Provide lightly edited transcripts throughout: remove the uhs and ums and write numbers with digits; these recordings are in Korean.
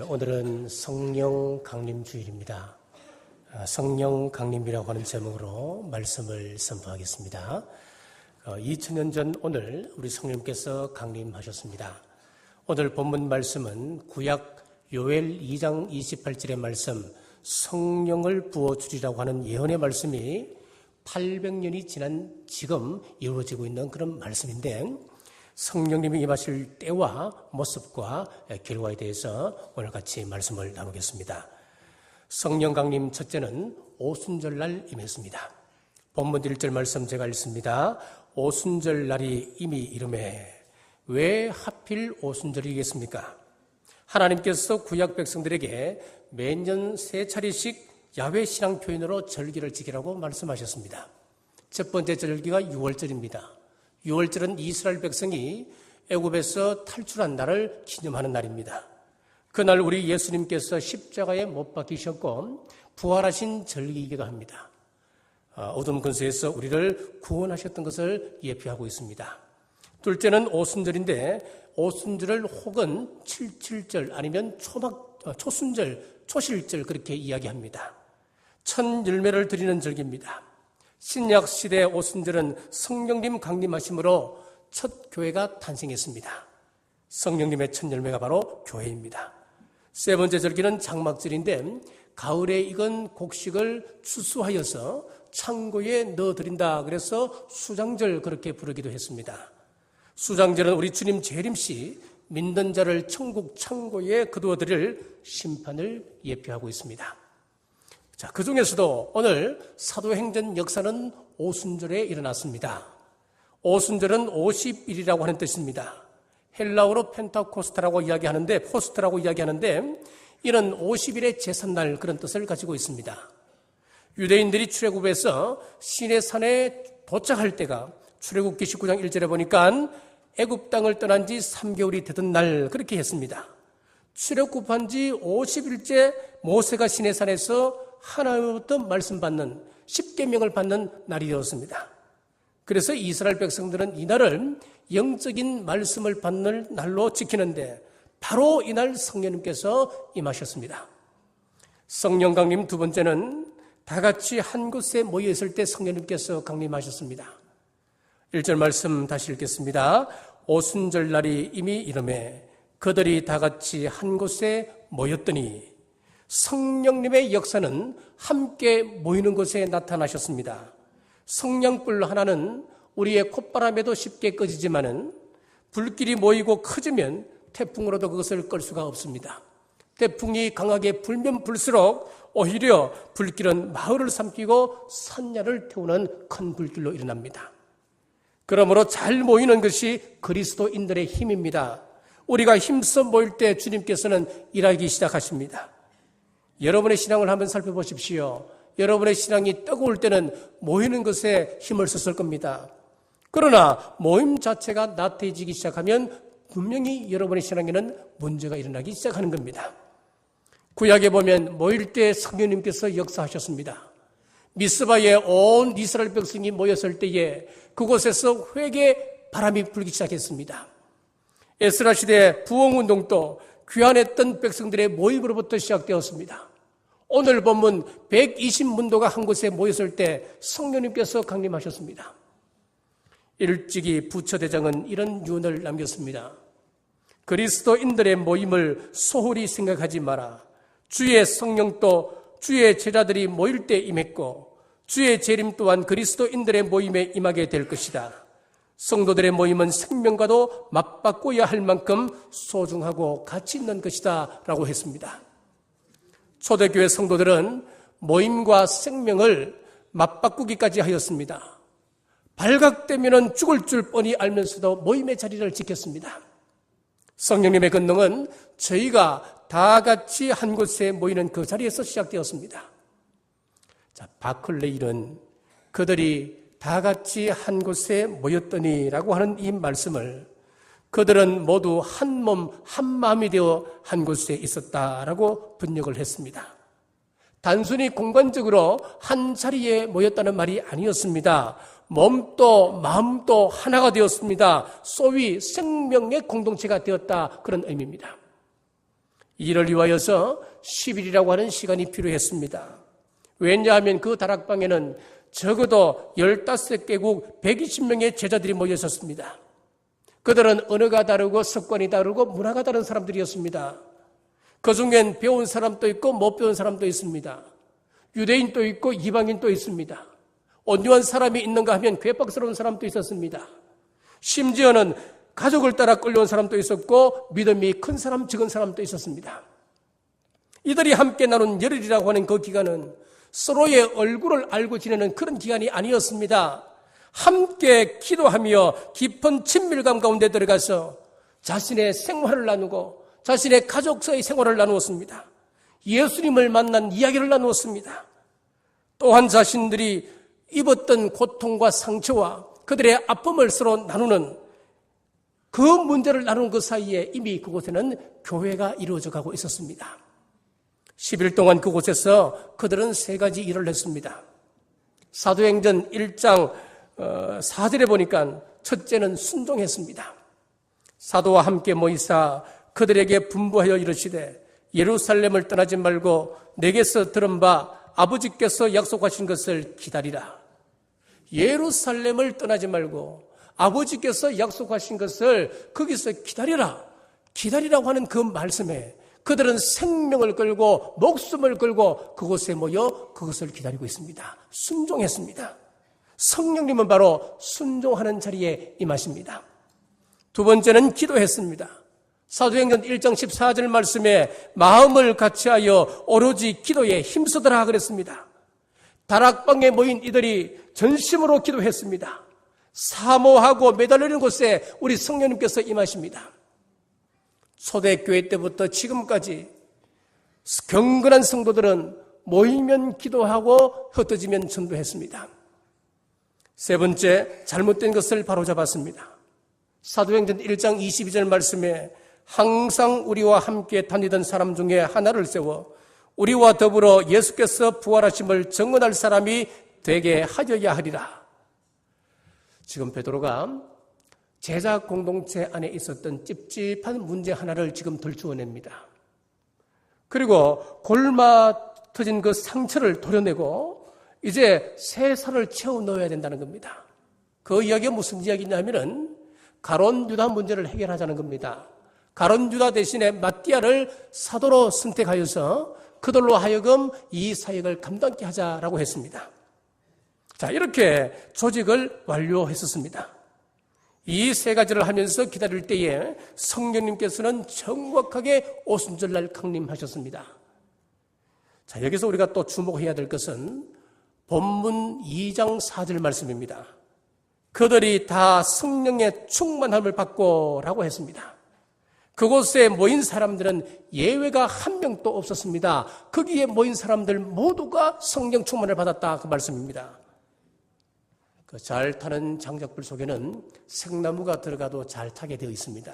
오늘은 성령 강림 주일입니다. 성령 강림이라고 하는 제목으로 말씀을 선포하겠습니다. 2000년 전 오늘 우리 성령님께서 강림하셨습니다. 오늘 본문 말씀은 구약 요엘 2장 28절의 말씀, 성령을 부어주리라고 하는 예언의 말씀이 800년이 지난 지금 이루어지고 있는 그런 말씀인데, 성령님이 임하실 때와 모습과 결과에 대해서 오늘 같이 말씀을 나누겠습니다. 성령 강림 첫째는 오순절날 임했습니다. 본문 1절 말씀 제가 읽습니다. 오순절날이 이미 이르매. 왜 하필 오순절이겠습니까? 하나님께서 구약 백성들에게 매년 3차례씩 야훼 신앙 표현으로 절기를 지키라고 말씀하셨습니다. 첫 번째 절기가 6월절입니다. 6월절은 이스라엘 백성이 애굽에서 탈출한 날을 기념하는 날입니다. 그날 우리 예수님께서 십자가에 못 박히셨고 부활하신 절기이기도 합니다. 어둠 근세에서 우리를 구원하셨던 것을 예표하고 있습니다. 둘째는 오순절인데, 오순절을 혹은 77절 아니면 초순절, 초실절 그렇게 이야기합니다. 첫 열매를 드리는 절기입니다. 신약 시대 오순절은 성령님 강림하심으로 첫 교회가 탄생했습니다. 성령님의 첫 열매가 바로 교회입니다. 세 번째 절기는 장막절인데, 가을에 익은 곡식을 추수하여서 창고에 넣어드린다. 그래서 수장절 그렇게 부르기도 했습니다. 수장절은 우리 주님 재림시 믿는 자를 천국 창고에 거두어드릴 심판을 예표하고 있습니다. 자, 그 중에서도 오늘 사도행전 역사는 오순절에 일어났습니다. 오순절은 50일이라고 하는 뜻입니다. 헬라어로 펜타코스타라고 이야기하는데, 포스트라고 이야기하는데, 이는 50일의 제삿날 그런 뜻을 가지고 있습니다. 유대인들이 출애굽에서 시내산에 도착할 때가 출애굽기 19장 1절에 보니까 애굽 땅을 떠난 지 3개월이 되던 날 그렇게 했습니다. 출애굽한 지 50일째 모세가 시내산에서 하나님으로부터 말씀 받는, 십계명을 받는 날이 되었습니다. 그래서 이스라엘 백성들은 이 날을 영적인 말씀을 받는 날로 지키는데, 바로 이날 성령님께서 임하셨습니다. 성령 강림 두 번째는 다 같이 한 곳에 모여 있을 때 성령님께서 강림하셨습니다. 1절 말씀 다시 읽겠습니다. 오순절 날이 이미 이르매 그들이 다 같이 한 곳에 모였더니. 성령님의 역사는 함께 모이는 곳에 나타나셨습니다. 성냥불 하나는 우리의 콧바람에도 쉽게 꺼지지만은 불길이 모이고 커지면 태풍으로도 그것을 끌 수가 없습니다. 태풍이 강하게 불면 불수록 오히려 불길은 마을을 삼키고 산야를 태우는 큰 불길로 일어납니다. 그러므로 잘 모이는 것이 그리스도인들의 힘입니다. 우리가 힘써 모일 때 주님께서는 일하기 시작하십니다. 여러분의 신앙을 한번 살펴보십시오. 여러분의 신앙이 뜨거울 때는 모이는 것에 힘을 썼을 겁니다. 그러나 모임 자체가 나태해지기 시작하면 분명히 여러분의 신앙에는 문제가 일어나기 시작하는 겁니다. 구약에 보면 모일 때 성령님께서 역사하셨습니다. 미스바에 온 이스라엘 백성이 모였을 때에 그곳에서 회개 바람이 불기 시작했습니다. 에스라 시대 부흥운동도 귀환했던 백성들의 모임으로부터 시작되었습니다. 오늘 본문 120문도가 한 곳에 모였을 때 성령님께서 강림하셨습니다. 일찍이 부처대장은 이런 유언을 남겼습니다. 그리스도인들의 모임을 소홀히 생각하지 마라. 주의 성령도 주의 제자들이 모일 때 임했고 주의 재림 또한 그리스도인들의 모임에 임하게 될 것이다. 성도들의 모임은 생명과도 맞바꿔야 할 만큼 소중하고 가치 있는 것이다 라고 했습니다. 초대교회 성도들은 모임과 생명을 맞바꾸기까지 하였습니다. 발각되면 죽을 줄 뻔히 알면서도 모임의 자리를 지켰습니다. 성령님의 권능은 저희가 다 같이 한 곳에 모이는 그 자리에서 시작되었습니다. 자, 바클레일은 그들이 다 같이 한 곳에 모였더니라고 하는 이 말씀을, 그들은 모두 한 몸 한 마음이 되어 한 곳에 있었다라고 번역을 했습니다. 단순히 공간적으로 한 자리에 모였다는 말이 아니었습니다. 몸도 마음도 하나가 되었습니다. 소위 생명의 공동체가 되었다, 그런 의미입니다. 이를 위하여서 10일이라고 하는 시간이 필요했습니다. 왜냐하면 그 다락방에는 적어도 15개국 120명의 제자들이 모여 있었습니다. 그들은 언어가 다르고 습관이 다르고 문화가 다른 사람들이었습니다. 그 중엔 배운 사람도 있고 못 배운 사람도 있습니다. 유대인도 있고 이방인도 있습니다. 온유한 사람이 있는가 하면 괴팍스러운 사람도 있었습니다. 심지어는 가족을 따라 끌려온 사람도 있었고 믿음이 큰 사람, 적은 사람도 있었습니다. 이들이 함께 나눈 열흘이라고 하는 그 기간은 서로의 얼굴을 알고 지내는 그런 기간이 아니었습니다. 함께 기도하며 깊은 친밀감 가운데 들어가서 자신의 생활을 나누고 자신의 가족사의 생활을 나누었습니다. 예수님을 만난 이야기를 나누었습니다. 또한 자신들이 입었던 고통과 상처와 그들의 아픔을 서로 나누는 그 문제를 나누는 그 사이에 이미 그곳에는 교회가 이루어져 가고 있었습니다. 10일 동안 그곳에서 그들은 3가지 일을 했습니다. 사도행전 1장 4절에 보니까 첫째는 순종했습니다. 사도와 함께 모이사 그들에게 분부하여 이르시되 예루살렘을 떠나지 말고 내게서 들은 바 아버지께서 약속하신 것을 기다리라. 예루살렘을 떠나지 말고 아버지께서 약속하신 것을 거기서 기다리라. 기다리라고 하는 그 말씀에 그들은 생명을 걸고 목숨을 걸고 그곳에 모여 그것을 기다리고 있습니다. 순종했습니다. 성령님은 바로 순종하는 자리에 임하십니다. 두 번째는 기도했습니다. 사도행전 1장 14절 말씀에 마음을 같이하여 오로지 기도에 힘쓰더라 그랬습니다. 다락방에 모인 이들이 전심으로 기도했습니다. 사모하고 매달리는 곳에 우리 성령님께서 임하십니다. 초대교회 때부터 지금까지 경건한 성도들은 모이면 기도하고 흩어지면 전도했습니다. 세 번째, 잘못된 것을 바로잡았습니다. 사도행전 1장 22절 말씀에 항상 우리와 함께 다니던 사람 중에 하나를 세워 우리와 더불어 예수께서 부활하심을 증언할 사람이 되게 하여야 하리라. 지금 베드로가 제자 공동체 안에 있었던 찝찝한 문제 하나를 지금 들추어냅니다. 그리고 골마 터진 그 상처를 도려내고 이제 새 살을 채워 넣어야 된다는 겁니다. 그 이야기가 무슨 이야기냐면은 가론 유다 문제를 해결하자는 겁니다. 가론 유다 대신에 마띠아를 사도로 선택하여서 그들로 하여금 이 사역을 감당케 하자라고 했습니다. 자, 이렇게 조직을 완료했었습니다. 이 3가지를 하면서 기다릴 때에 성령님께서는 정확하게 오순절날 강림하셨습니다. 자, 여기서 우리가 또 주목해야 될 것은 본문 2장 4절 말씀입니다. 그들이 다 성령의 충만함을 받고라고 했습니다. 그곳에 모인 사람들은 예외가 한 명도 없었습니다. 거기에 모인 사람들 모두가 성령 충만을 받았다 그 말씀입니다. 그 잘 타는 장작불 속에는 생나무가 들어가도 잘 타게 되어 있습니다.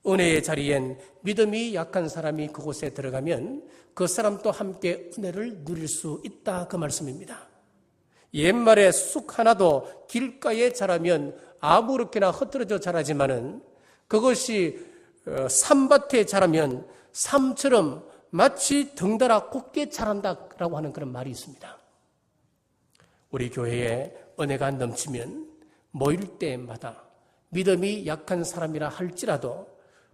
은혜의 자리엔 믿음이 약한 사람이 그곳에 들어가면 그 사람도 함께 은혜를 누릴 수 있다 그 말씀입니다. 옛말에 쑥 하나도 길가에 자라면 아무렇게나 흩어져 자라지만은 그것이 산밭에 자라면 삶처럼 마치 덩달아 곱게 자란다라고 하는 그런 말이 있습니다. 우리 교회에 은혜가 넘치면 모일 때마다 믿음이 약한 사람이라 할지라도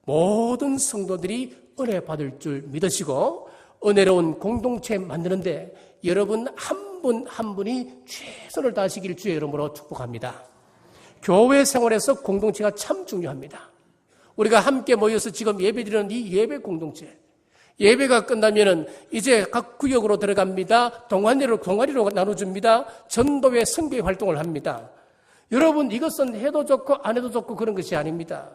모든 성도들이 은혜 받을 줄 믿으시고 은혜로운 공동체 만드는데 여러분 한 분 한 분이 최선을 다하시길 주의 이름으로 축복합니다. 교회 생활에서 공동체가 참 중요합니다. 우리가 함께 모여서 지금 예배드리는 이 예배 공동체, 예배가 끝나면은 이제 각 구역으로 들어갑니다. 동아리로 나눠줍니다. 전도회 선교 활동을 합니다. 여러분 이것은 해도 좋고 안 해도 좋고 그런 것이 아닙니다.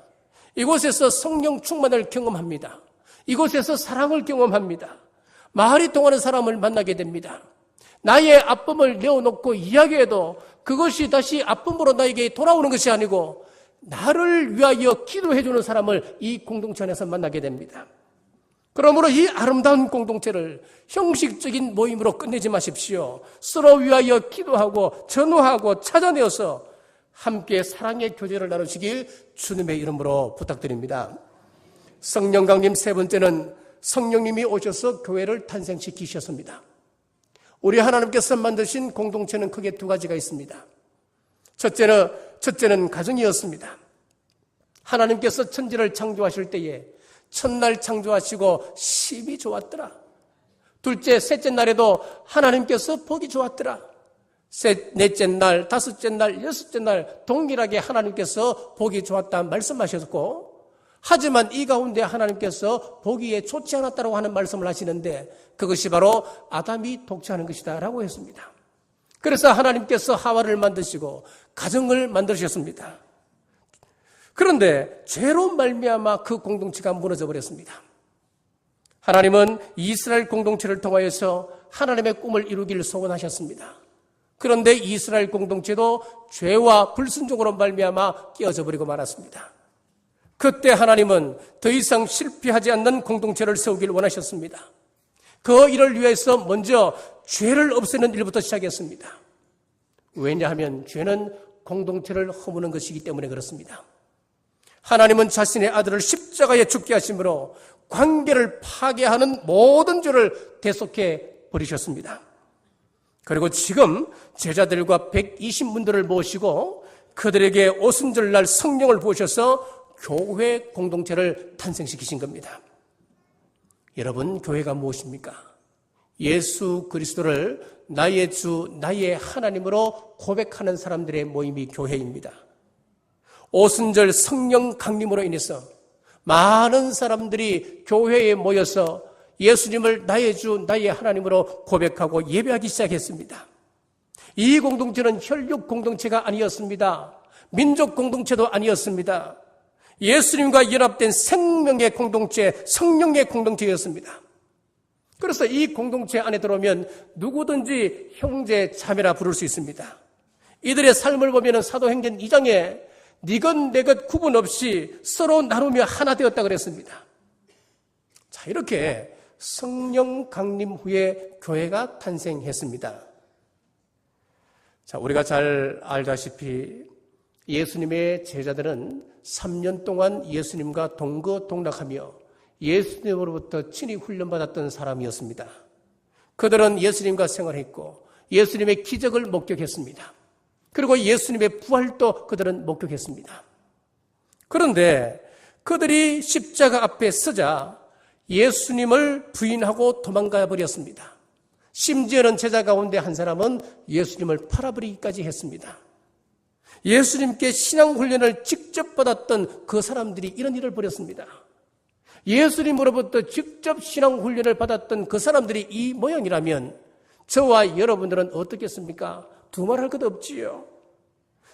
이곳에서 성령 충만을 경험합니다. 이곳에서 사랑을 경험합니다. 마을이 통하는 사람을 만나게 됩니다. 나의 아픔을 내어놓고 이야기해도 그것이 다시 아픔으로 나에게 돌아오는 것이 아니고 나를 위하여 기도해주는 사람을 이 공동체 안에서 만나게 됩니다. 그러므로 이 아름다운 공동체를 형식적인 모임으로 끝내지 마십시오. 서로 위하여 기도하고 전우하고 찾아내어서 함께 사랑의 교제를 나누시길 주님의 이름으로 부탁드립니다. 성령 강림 세 번째는 성령님이 오셔서 교회를 탄생시키셨습니다. 우리 하나님께서 만드신 공동체는 크게 두 가지가 있습니다. 첫째는 가정이었습니다. 하나님께서 천지를 창조하실 때에 첫날 창조하시고 심히 좋았더라. 둘째, 셋째 날에도 하나님께서 보기 좋았더라. 넷째 날, 다섯째 날, 여섯째 날 동일하게 하나님께서 보기 좋았다 말씀하셨고, 하지만 이 가운데 하나님께서 보기에 좋지 않았다고 하는 말씀을 하시는데 그것이 바로 아담이 독취하는 것이다 라고 했습니다. 그래서 하나님께서 하와를 만드시고 가정을 만드셨습니다. 그런데 죄로 말미암아 그 공동체가 무너져 버렸습니다. 하나님은 이스라엘 공동체를 통하여서 하나님의 꿈을 이루기를 소원하셨습니다. 그런데 이스라엘 공동체도 죄와 불순종으로 말미암아 깨어져 버리고 말았습니다. 그때 하나님은 더 이상 실패하지 않는 공동체를 세우기를 원하셨습니다. 그 일을 위해서 먼저 죄를 없애는 일부터 시작했습니다. 왜냐하면 죄는 공동체를 허무는 것이기 때문에 그렇습니다. 하나님은 자신의 아들을 십자가에 죽게 하심으로 관계를 파괴하는 모든 죄를 대속해 버리셨습니다. 그리고 지금 제자들과 120문들을 모시고 그들에게 오순절날 성령을 부으셔서 교회 공동체를 탄생시키신 겁니다. 여러분, 교회가 무엇입니까? 예수 그리스도를 나의 주, 나의 하나님으로 고백하는 사람들의 모임이 교회입니다. 오순절 성령 강림으로 인해서 많은 사람들이 교회에 모여서 예수님을 나의 주, 나의 하나님으로 고백하고 예배하기 시작했습니다. 이 공동체는 혈육 공동체가 아니었습니다. 민족 공동체도 아니었습니다. 예수님과 연합된 생명의 공동체, 성령의 공동체였습니다. 그래서 이 공동체 안에 들어오면 누구든지 형제, 자매라 부를 수 있습니다. 이들의 삶을 보면 사도행전 2장에 니것 내것 구분 없이 서로 나누며 하나 되었다 그랬습니다. 자, 이렇게 성령 강림 후에 교회가 탄생했습니다. 자, 우리가 잘 알다시피 예수님의 제자들은 3년 동안 예수님과 동거동락하며 예수님으로부터 친히 훈련받았던 사람이었습니다. 그들은 예수님과 생활했고 예수님의 기적을 목격했습니다. 그리고 예수님의 부활도 그들은 목격했습니다. 그런데 그들이 십자가 앞에 서자 예수님을 부인하고 도망가 버렸습니다. 심지어는 제자 가운데 한 사람은 예수님을 팔아버리기까지 했습니다. 예수님께 신앙훈련을 직접 받았던 그 사람들이 이런 일을 벌였습니다. 예수님으로부터 직접 신앙훈련을 받았던 그 사람들이 이 모양이라면 저와 여러분들은 어떻겠습니까? 두말할 것 없지요.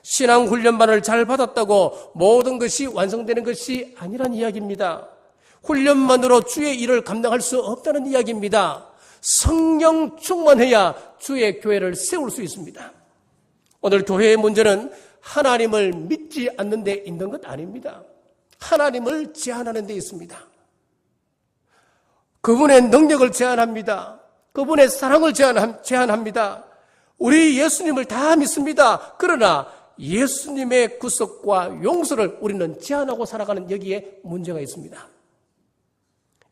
신앙훈련만을 잘 받았다고 모든 것이 완성되는 것이 아니란 이야기입니다. 훈련만으로 주의 일을 감당할 수 없다는 이야기입니다. 성령 충만해야 주의 교회를 세울 수 있습니다. 오늘 교회의 문제는 하나님을 믿지 않는 데 있는 것 아닙니다. 하나님을 제한하는 데 있습니다. 그분의 능력을 제한합니다. 그분의 사랑을 제한합니다. 우리 예수님을 다 믿습니다. 그러나 예수님의 구속과 용서를 우리는 제한하고 살아가는 여기에 문제가 있습니다.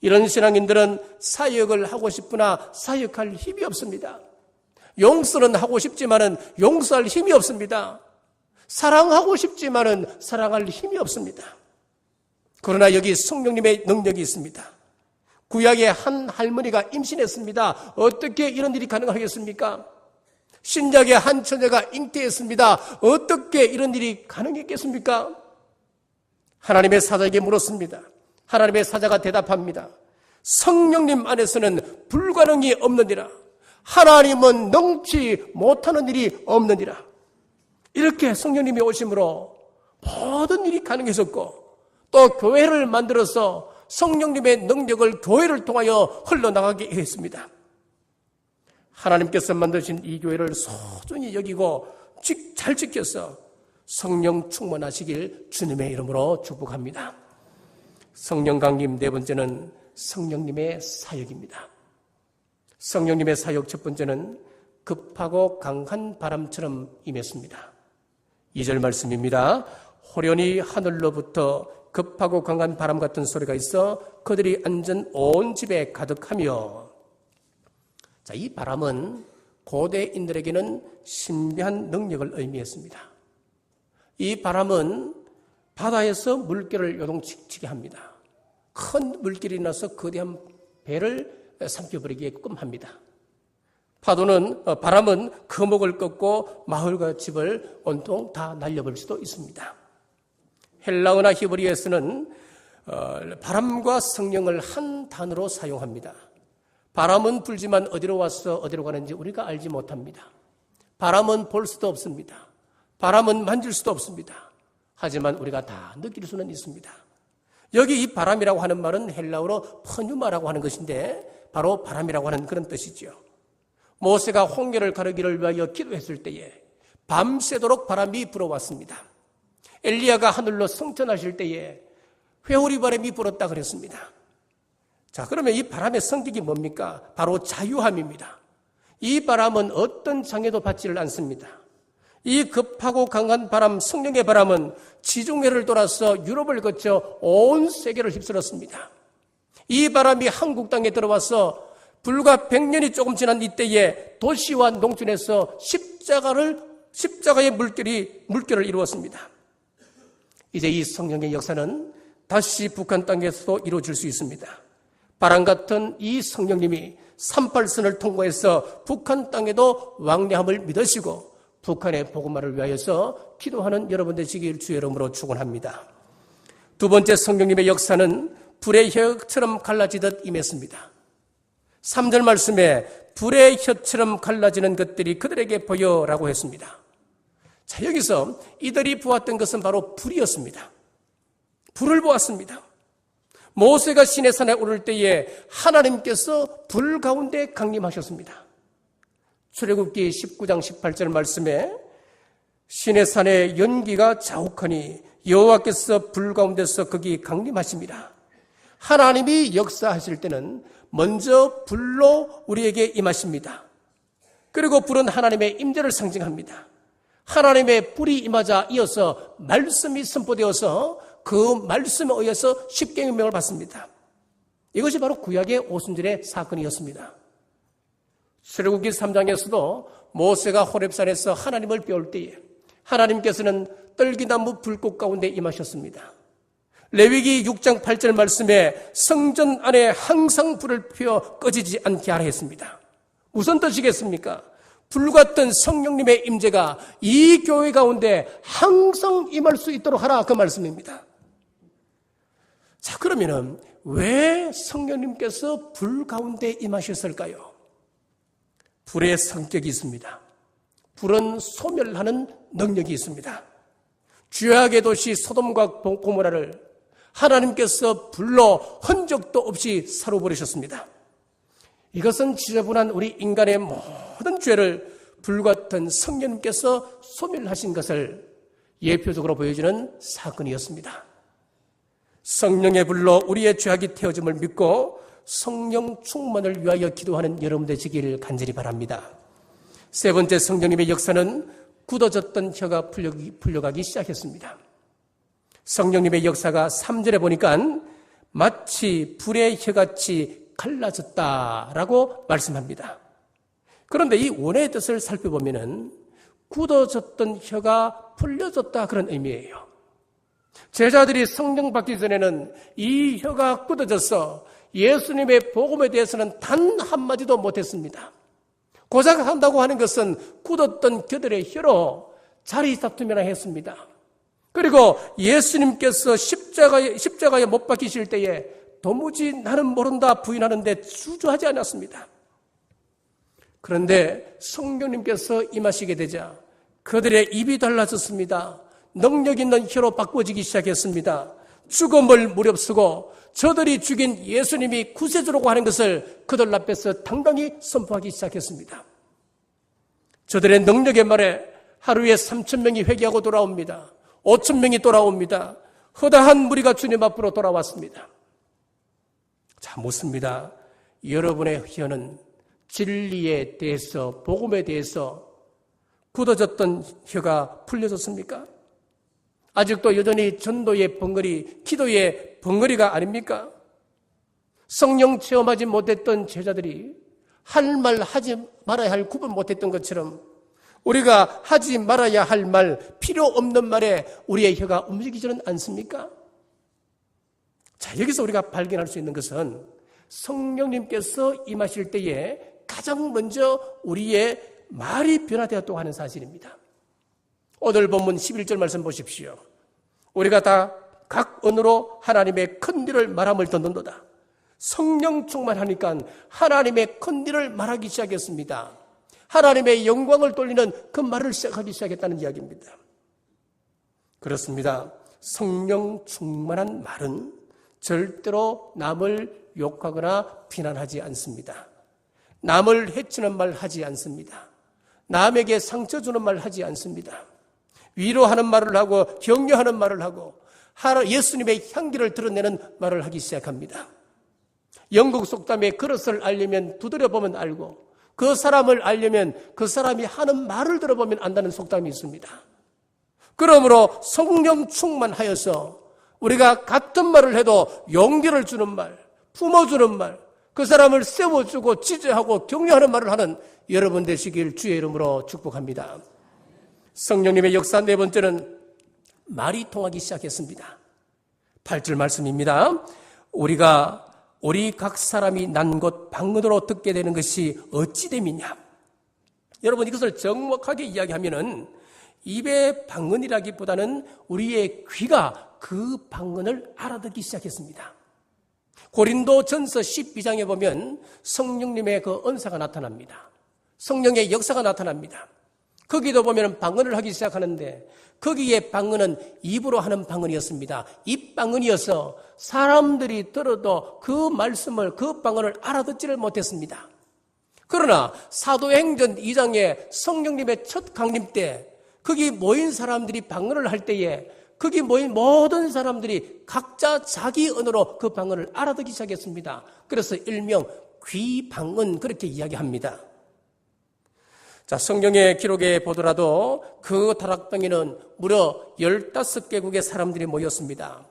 이런 신앙인들은 사역을 하고 싶으나 사역할 힘이 없습니다. 용서는 하고 싶지만은 용서할 힘이 없습니다. 사랑하고 싶지만은 사랑할 힘이 없습니다. 그러나 여기 성령님의 능력이 있습니다. 구약의 한 할머니가 임신했습니다. 어떻게 이런 일이 가능하겠습니까? 신약의 한 처녀가 잉태했습니다. 어떻게 이런 일이 가능했겠습니까? 하나님의 사자에게 물었습니다. 하나님의 사자가 대답합니다. 성령님 안에서는 불가능이 없느니라. 하나님은 능치 못하는 일이 없느니라. 이렇게 성령님이 오심으로 모든 일이 가능해졌고 또 교회를 만들어서 성령님의 능력을 교회를 통하여 흘러나가게 했습니다. 하나님께서 만드신 이 교회를 소중히 여기고 잘 지켜서 성령 충만하시길 주님의 이름으로 축복합니다. 성령 강림 네 번째는 성령님의 사역입니다. 성령님의 사역 첫 번째는 급하고 강한 바람처럼 임했습니다. 2절 말씀입니다. 호련히 하늘로부터 급하고 강한 바람 같은 소리가 있어 그들이 앉은 온 집에 가득하며. 자, 이 바람은 고대인들에게는 신비한 능력을 의미했습니다. 이 바람은 바다에서 물결을 요동치게 합니다. 큰 물길이 나서 거대한 배를 삼켜버리게끔 합니다. 바람은 거목을 꺾고 마을과 집을 온통 다 날려버릴 수도 있습니다. 헬라어나 히브리어에서는 바람과 성령을 한 단어로 사용합니다. 바람은 불지만 어디로 와서 어디로 가는지 우리가 알지 못합니다. 바람은 볼 수도 없습니다. 바람은 만질 수도 없습니다. 하지만 우리가 다 느낄 수는 있습니다. 여기 이 바람이라고 하는 말은 헬라어로 퍼뉴마라고 하는 것인데 바로 바람이라고 하는 그런 뜻이죠. 모세가 홍해를 가르기를 위하여 기도했을 때에 밤새도록 바람이 불어왔습니다. 엘리야가 하늘로 승천하실 때에 회오리 바람이 불었다 그랬습니다. 자, 그러면 이 바람의 성격이 뭡니까? 바로 자유함입니다. 이 바람은 어떤 장애도 받지를 않습니다. 이 급하고 강한 바람, 성령의 바람은 지중해를 돌아서 유럽을 거쳐 온 세계를 휩쓸었습니다. 이 바람이 한국 땅에 들어와서 불과 100년이 조금 지난 이때에 도시와 농촌에서 십자가의 물결을 이루었습니다. 이제 이 성령의 역사는 다시 북한 땅에서도 이루어질 수 있습니다. 바람 같은 이 성령님이 38선을 통과해서 북한 땅에도 왕래함을 믿으시고 북한의 복음화를 위하여서 기도하는 여러분 되시길 주의 이름으로 축원합니다. 두 번째, 성령님의 역사는 불의 혀처럼 갈라지듯 임했습니다. 3절 말씀에 불의 혀처럼 갈라지는 것들이 그들에게 보여라고 했습니다. 자, 여기서 이들이 보았던 것은 바로 불이었습니다. 불을 보았습니다. 모세가 시내산에 오를 때에 하나님께서 불 가운데 강림하셨습니다. 출애굽기 19장 18절 말씀에 시내산에 연기가 자욱하니 여호와께서 불 가운데서 거기 강림하십니다. 하나님이 역사하실 때는 먼저 불로 우리에게 임하십니다. 그리고 불은 하나님의 임재를 상징합니다. 하나님의 불이 임하자 이어서 말씀이 선포되어서 그 말씀에 의해서 십계명을 받습니다. 이것이 바로 구약의 오순절의 사건이었습니다. 출애굽기 3장에서도 모세가 호렙산에서 하나님을 배울 때에 하나님께서는 떨기나무 불꽃 가운데 임하셨습니다. 레위기 6장 8절 말씀에 성전 안에 항상 불을 피워 꺼지지 않게 하라 했습니다. 무슨 뜻이겠습니까? 불같은 성령님의 임재가 이 교회 가운데 항상 임할 수 있도록 하라, 그 말씀입니다. 자, 그러면은 왜 성령님께서 불 가운데 임하셨을까요? 불의 성격이 있습니다. 불은 소멸하는 능력이 있습니다. 죄악의 도시 소돔과 고모라를 하나님께서 불로 흔적도 없이 사로버리셨습니다. 이것은 지저분한 우리 인간의 모든 죄를 불같은 성령님께서 소멸하신 것을 예표적으로 보여주는 사건이었습니다. 성령의 불로 우리의 죄악이 태워짐을 믿고 성령 충만을 위하여 기도하는 여러분 되시기를 간절히 바랍니다. 세 번째, 성령님의 역사는 굳어졌던 혀가 풀려가기 시작했습니다. 성령님의 역사가 3절에 보니까 마치 불의 혀같이 갈라졌다라고 말씀합니다. 그런데 이 원어의 뜻을 살펴보면 굳어졌던 혀가 풀려졌다 그런 의미예요. 제자들이 성령 받기 전에는 이 혀가 굳어져서 예수님의 복음에 대해서는 단 한마디도 못했습니다. 고작 한다고 하는 것은 굳었던 그들의 혀로 자리 다툼이나 했습니다. 그리고 예수님께서 십자가에 못 박히실 때에 도무지 나는 모른다 부인하는데 주저하지 않았습니다. 그런데 성령님께서 임하시게 되자 그들의 입이 달라졌습니다. 능력 있는 혀로 바꿔지기 시작했습니다. 죽음을 무릅쓰고 저들이 죽인 예수님이 구세주라고 하는 것을 그들 앞에서 당당히 선포하기 시작했습니다. 저들의 능력의 말에 하루에 3,000명이 회개하고 돌아옵니다. 5,000명이 돌아옵니다. 허다한 무리가 주님 앞으로 돌아왔습니다. 자, 묻습니다. 여러분의 혀는 진리에 대해서, 복음에 대해서 굳어졌던 혀가 풀려졌습니까? 아직도 여전히 전도의 벙어리, 기도의 벙어리가 아닙니까? 성령 체험하지 못했던 제자들이 할 말 하지 말아야 할 구분 못했던 것처럼 우리가 하지 말아야 할 말, 필요 없는 말에 우리의 혀가 움직이지는 않습니까? 자, 여기서 우리가 발견할 수 있는 것은 성령님께서 임하실 때에 가장 먼저 우리의 말이 변화되었다고 하는 사실입니다. 오늘 본문 11절 말씀 보십시오. 우리가 다 각 언어로 하나님의 큰 일을 말함을 듣는도다. 성령 충만하니까 하나님의 큰 일을 말하기 시작했습니다. 하나님의 영광을 돌리는 그 말을 시작하기 시작했다는 이야기입니다. 그렇습니다. 성령 충만한 말은 절대로 남을 욕하거나 비난하지 않습니다. 남을 해치는 말 하지 않습니다. 남에게 상처 주는 말 하지 않습니다. 위로하는 말을 하고 격려하는 말을 하고 예수님의 향기를 드러내는 말을 하기 시작합니다. 영국 속담에 그릇을 알려면 두드려보면 알고 그 사람을 알려면 그 사람이 하는 말을 들어보면 안다는 속담이 있습니다. 그러므로 성령 충만하여서 우리가 같은 말을 해도 용기를 주는 말, 품어주는 말, 그 사람을 세워주고 지지하고 격려하는 말을 하는 여러분 되시길 주의 이름으로 축복합니다. 성령님의 역사 네 번째는 말이 통하기 시작했습니다. 8절 말씀입니다. 우리 각 사람이 난 곳 방언으로 듣게 되는 것이 어찌 됨이냐. 여러분 이것을 정확하게 이야기하면은 입의 방언이라기보다는 우리의 귀가 그 방언을 알아듣기 시작했습니다. 고린도전서 12장에 보면 성령님의 그 은사가 나타납니다. 성령의 역사가 나타납니다. 거기도 보면 방언을 하기 시작하는데 거기에 방언은 입으로 하는 방언이었습니다. 입방언이어서 사람들이 들어도 그 말씀을, 그 방언을 알아듣지를 못했습니다. 그러나 사도행전 2장에 성령님의 첫 강림 때 거기 모인 사람들이 방언을 할 때에 거기 모인 모든 사람들이 각자 자기 언어로 그 방언을 알아듣기 시작했습니다. 그래서 일명 귀방언 그렇게 이야기합니다. 자, 성경의 기록에 보더라도 그 다락방에는 무려 15개국의 사람들이 모였습니다.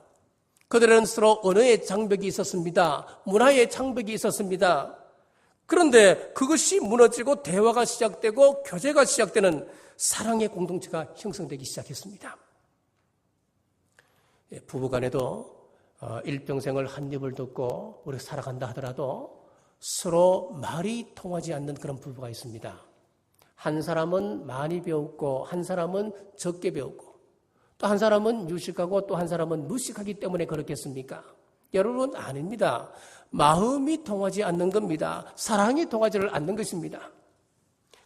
그들은 서로 언어의 장벽이 있었습니다. 문화의 장벽이 있었습니다. 그런데 그것이 무너지고 대화가 시작되고 교제가 시작되는 사랑의 공동체가 형성되기 시작했습니다. 부부간에도 일평생을 한 입을 듣고 우리 살아간다 하더라도 서로 말이 통하지 않는 그런 부부가 있습니다. 한 사람은 많이 배웠고 한 사람은 적게 배웠고 또 한 사람은 유식하고 또 한 사람은 무식하기 때문에 그렇겠습니까? 여러분 아닙니다. 마음이 통하지 않는 겁니다. 사랑이 통하지를 않는 것입니다.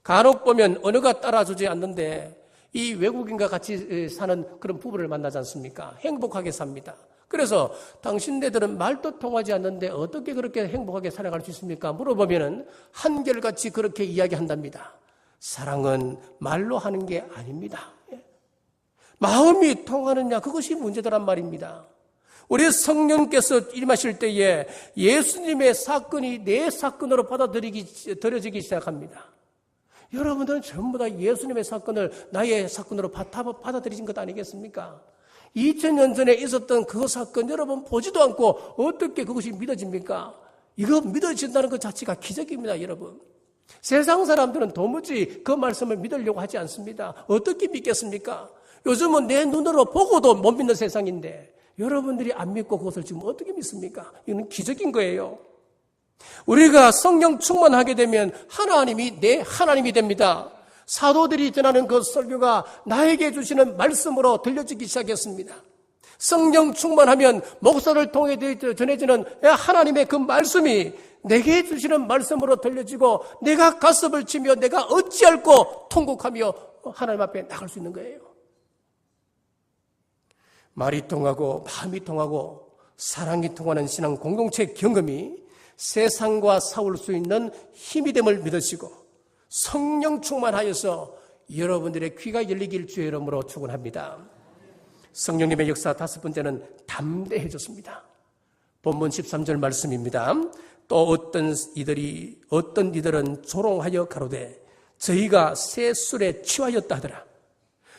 간혹 보면 언어가 따라주지 않는데 이 외국인과 같이 사는 그런 부부를 만나지 않습니까? 행복하게 삽니다. 그래서 당신네들은 말도 통하지 않는데 어떻게 그렇게 행복하게 살아갈 수 있습니까? 물어보면은 한결같이 그렇게 이야기한답니다. 사랑은 말로 하는 게 아닙니다. 마음이 통하느냐 그것이 문제더란 말입니다. 우리 성령께서 임하실 때에 예수님의 사건이 내 사건으로 받아들여지기 시작합니다. 여러분들은 전부 다 예수님의 사건을 나의 사건으로 받아들이신 것 아니겠습니까? 2000년 전에 있었던 그 사건 여러분 보지도 않고 어떻게 그것이 믿어집니까? 이거 믿어진다는 것 자체가 기적입니다, 여러분. 세상 사람들은 도무지 그 말씀을 믿으려고 하지 않습니다. 어떻게 믿겠습니까? 요즘은 내 눈으로 보고도 못 믿는 세상인데 여러분들이 안 믿고 그것을 지금 어떻게 믿습니까? 이건 기적인 거예요. 우리가 성령 충만하게 되면 하나님이 내 하나님이 됩니다. 사도들이 전하는 그 설교가 나에게 주시는 말씀으로 들려지기 시작했습니다. 성령 충만하면 목사를 통해 전해지는 하나님의 그 말씀이 내게 주시는 말씀으로 들려지고 내가 가슴을 치며 내가 어찌할꼬 통곡하며 하나님 앞에 나갈 수 있는 거예요. 말이 통하고 마음이 통하고 사랑이 통하는 신앙 공동체 경험이 세상과 싸울 수 있는 힘이 됨을 믿으시고 성령 충만하여서 여러분들의 귀가 열리길 주의 이름으로 축원합니다. 성령님의 역사 다섯 번째는 담대해졌습니다. 본문 13절 말씀입니다. 또 어떤 이들은 조롱하여 가로되 저희가 새 술에 취하였다 하더라.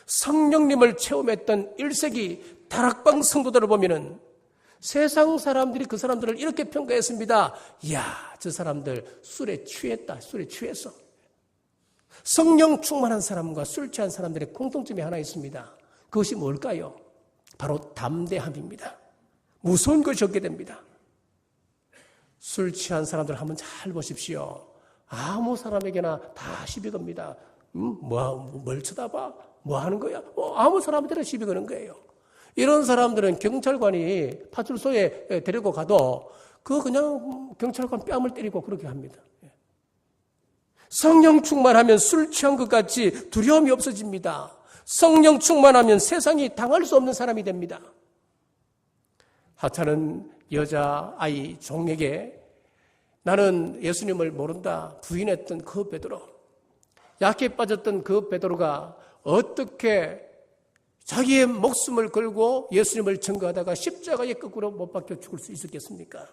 성령님을 체험했던 1세기 다락방 성도들을 보면은 세상 사람들이 그 사람들을 이렇게 평가했습니다. 이야, 저 사람들 술에 취했다. 술에 취해서. 성령 충만한 사람과 술 취한 사람들의 공통점이 하나 있습니다. 그것이 뭘까요? 바로 담대함입니다. 무서운 것이 없게 됩니다. 술 취한 사람들 한번 잘 보십시오. 아무 사람에게나 다 시비 겁니다. 뭘 쳐다봐? 뭐 하는 거야? 아무 사람한테나 시비 거는 거예요. 이런 사람들은 경찰관이 파출소에 데리고 가도 그냥 경찰관 뺨을 때리고 그렇게 합니다. 성령 충만하면 술 취한 것 같이 두려움이 없어집니다. 성령 충만하면 세상이 당할 수 없는 사람이 됩니다. 하찮은 여자아이 종에게 나는 예수님을 모른다 부인했던 그 베드로, 약해 빠졌던 그 베드로가 어떻게 자기의 목숨을 걸고 예수님을 증거하다가 십자가에 거꾸로 못 박혀 죽을 수 있었겠습니까?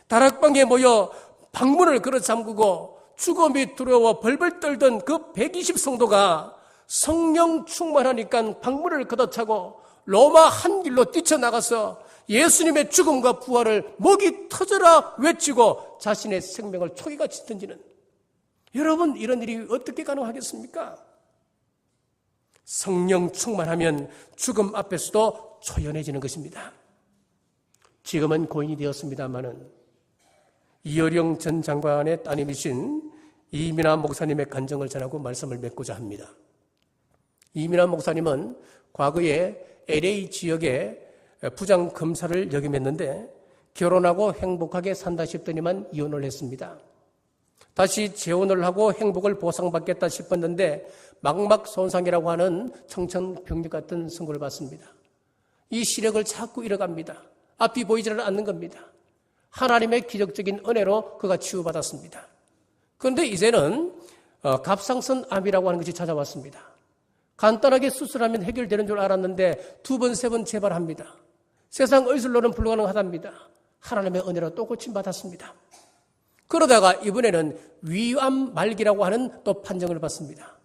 다락방에 모여 방문을 걸어 잠그고 죽음이 두려워 벌벌 떨던 그 120 성도가 성령 충만하니까 방문을 걷어차고 로마 한 길로 뛰쳐나가서 예수님의 죽음과 부활을 목이 터져라 외치고 자신의 생명을 초기같이 던지는, 여러분, 이런 일이 어떻게 가능하겠습니까? 성령 충만하면 죽음 앞에서도 초연해지는 것입니다. 지금은 고인이 되었습니다마는 이어령 전 장관의 따님이신 이민아 목사님의 간증을 전하고 말씀을 맺고자 합니다. 이민아 목사님은 과거에 LA 지역에 부장 검사를 역임했는데 결혼하고 행복하게 산다 싶더니만 이혼을 했습니다. 다시 재혼을 하고 행복을 보상받겠다 싶었는데 망막손상이라고 하는 청천벽력 같은 선고를 받습니다. 이 시력을 자꾸 잃어갑니다. 앞이 보이지는 않는 겁니다. 하나님의 기적적인 은혜로 그가 치유받았습니다. 그런데 이제는 갑상선 암이라고 하는 것이 찾아왔습니다. 간단하게 수술하면 해결되는 줄 알았는데 2번, 3번 재발합니다. 세상 의술로는 불가능하답니다. 하나님의 은혜로 또 고침받았습니다. 그러다가 이번에는 위암 말기라고 하는 또 판정을 받습니다.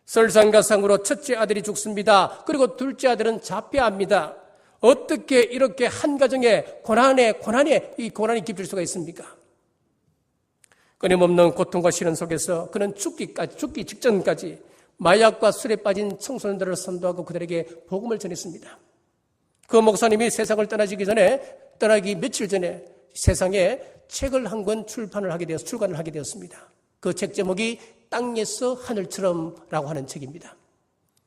설상가상으로 첫째 아들이 죽습니다. 그리고 둘째 아들은 자폐합니다. 어떻게 이렇게 한 가정에 이 고난이 깊을 수가 있습니까? 끊임없는 고통과 시련 속에서 그는 죽기 직전까지 마약과 술에 빠진 청소년들을 선도하고 그들에게 복음을 전했습니다. 그 목사님이 세상을 떠나기 며칠 전에 세상에 책을 한 권 출간을 하게 되었습니다. 그 책 제목이 땅에서 하늘처럼라고 하는 책입니다.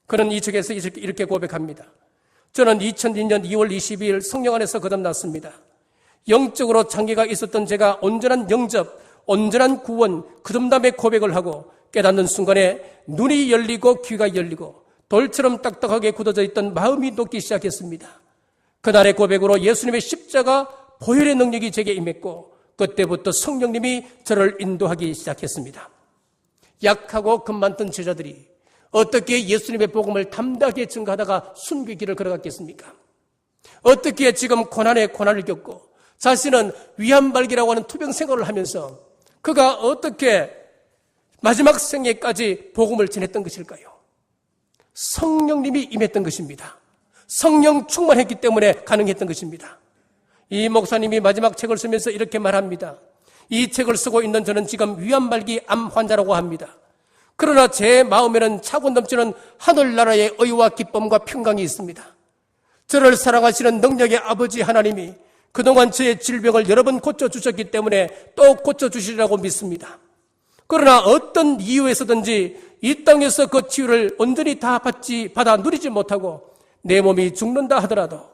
그는 이 책에서 이렇게 고백합니다. 저는 2002년 2월 22일 성령 안에서 거듭났습니다. 영적으로 장애가 있었던 제가 온전한 영접, 온전한 구원, 거듭남의 고백을 하고 깨닫는 순간에 눈이 열리고 귀가 열리고 돌처럼 딱딱하게 굳어져 있던 마음이 녹기 시작했습니다. 그날의 고백으로 예수님의 십자가 보혈의 능력이 제게 임했고 그때부터 성령님이 저를 인도하기 시작했습니다. 약하고 겁 많던 제자들이 어떻게 예수님의 복음을 담대하게 증거하다가 순교의 길을 걸어갔겠습니까? 어떻게 지금 고난에 고난을 겪고 자신은 위암발기라고 하는 투병 생활을 하면서 그가 어떻게 마지막 생애까지 복음을 전했던 것일까요? 성령님이 임했던 것입니다. 성령 충만했기 때문에 가능했던 것입니다. 이 목사님이 마지막 책을 쓰면서 이렇게 말합니다. 이 책을 쓰고 있는 저는 지금 위암발기 암 환자라고 합니다. 그러나 제 마음에는 차고 넘치는 하늘나라의 의와 기쁨과 평강이 있습니다. 저를 사랑하시는 능력의 아버지 하나님이 그동안 저의 질병을 여러 번 고쳐주셨기 때문에 또 고쳐주시리라고 믿습니다. 그러나 어떤 이유에서든지 이 땅에서 그 치유를 온전히 다 받아 누리지 못하고 내 몸이 죽는다 하더라도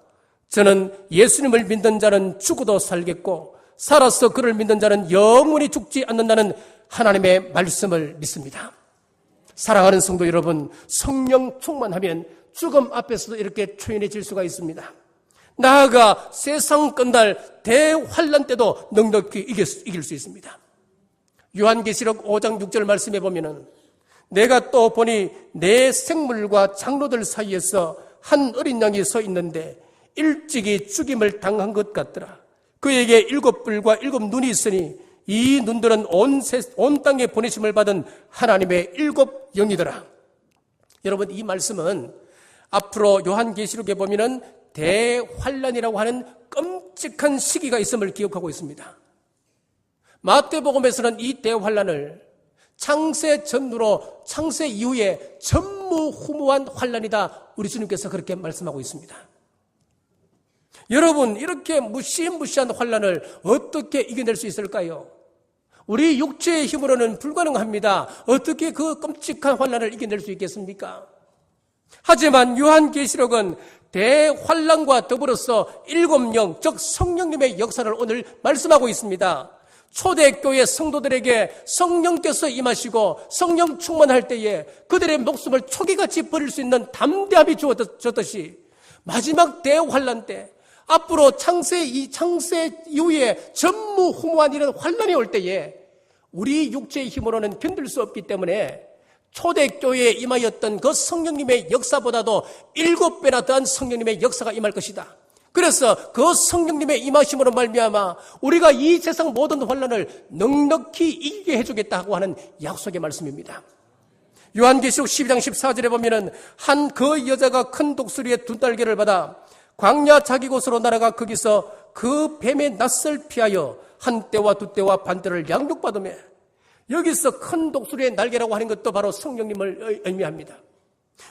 저는 예수님을 믿는 자는 죽어도 살겠고 살아서 그를 믿는 자는 영원히 죽지 않는다는 하나님의 말씀을 믿습니다. 사랑하는 성도 여러분, 성령 충만하면 죽음 앞에서도 이렇게 초연해질 수가 있습니다. 나아가 세상 끝날 대환란 때도 넉넉히 이길 수 있습니다. 요한계시록 5장 6절 말씀에 보면은 내가 또 보니 내 생물과 장로들 사이에서 한 어린 양이 서 있는데 일찍이 죽임을 당한 것 같더라. 그에게 7뿔과 7눈이 있으니 이 눈들은 온 땅에 보내심을 받은 하나님의 7 영이더라. 여러분, 이 말씀은 앞으로 요한계시록에 보면은 대환란이라고 하는 끔찍한 시기가 있음을 기억하고 있습니다. 마태복음에서는 이 대환란을 창세 전후로 창세 이후에 전무후무한 환란이다, 우리 주님께서 그렇게 말씀하고 있습니다. 여러분, 이렇게 무시무시한 환란을 어떻게 이겨낼 수 있을까요? 우리 육체의 힘으로는 불가능합니다. 어떻게 그 끔찍한 환란을 이겨낼 수 있겠습니까? 하지만 요한계시록은 대환란과 더불어서 7영, 즉 성령님의 역사를 오늘 말씀하고 있습니다. 초대교회 성도들에게 성령께서 임하시고 성령 충만할 때에 그들의 목숨을 초기같이 버릴 수 있는 담대함이 주어졌듯이 마지막 대환란 때, 앞으로 창세 이후에 전무후무한 이런 환란이 올 때에 우리 육체의 힘으로는 견딜 수 없기 때문에 초대교회에 임하였던 그 성령님의 역사보다도 7배나 더한 성령님의 역사가 임할 것이다. 그래서 그 성령님의 임하심으로 말미암아 우리가 이 세상 모든 환란을 넉넉히 이기게 해주겠다고 하는 약속의 말씀입니다. 요한계시록 12장 14절에 보면은 한 그 여자가 큰 독수리의 두 날개를 받아 광야 자기 곳으로 날아가 거기서 그 뱀의 낯을 피하여 한 떼와 두 떼와 반 떼를 양육받으며, 여기서 큰 독수리의 날개라고 하는 것도 바로 성령님을 의미합니다.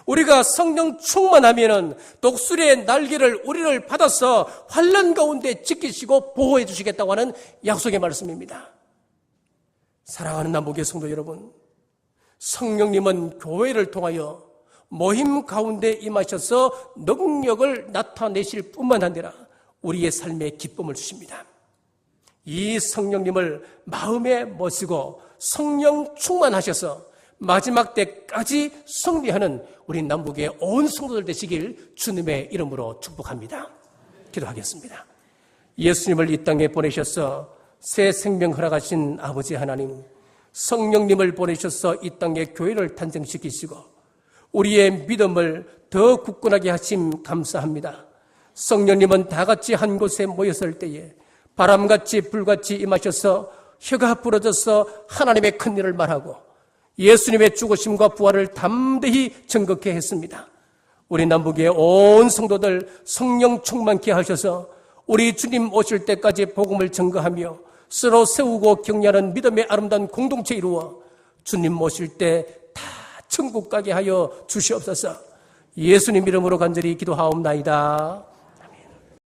우리가 성령 충만하면은 독수리의 날개를 우리를 받아서 환난 가운데 지키시고 보호해 주시겠다고 하는 약속의 말씀입니다. 사랑하는 남북의 성도 여러분, 성령님은 교회를 통하여 모임 가운데 임하셔서 능력을 나타내실 뿐만 아니라 우리의 삶에 기쁨을 주십니다. 이 성령님을 마음에 모시고 성령 충만하셔서 마지막 때까지 승리하는 우리 남북의 온 성도들 되시길 주님의 이름으로 축복합니다. 기도하겠습니다. 예수님을 이 땅에 보내셔서 새 생명 허락하신 아버지 하나님, 성령님을 보내셔서 이 땅에 교회를 탄생시키시고 우리의 믿음을 더 굳건하게 하심 감사합니다. 성령님은 다 같이 한 곳에 모였을 때에 바람같이 불같이 임하셔서 혀가 부러져서 하나님의 큰 일을 말하고 예수님의 죽으심과 부활을 담대히 증거케 했습니다. 우리 남북의 온 성도들 성령 충만케 하셔서 우리 주님 오실 때까지 복음을 증거하며 서로 세우고 격려하는 믿음의 아름다운 공동체 이루어 주님 오실 때 다 천국 가게 하여 주시옵소서. 예수님 이름으로 간절히 기도하옵나이다.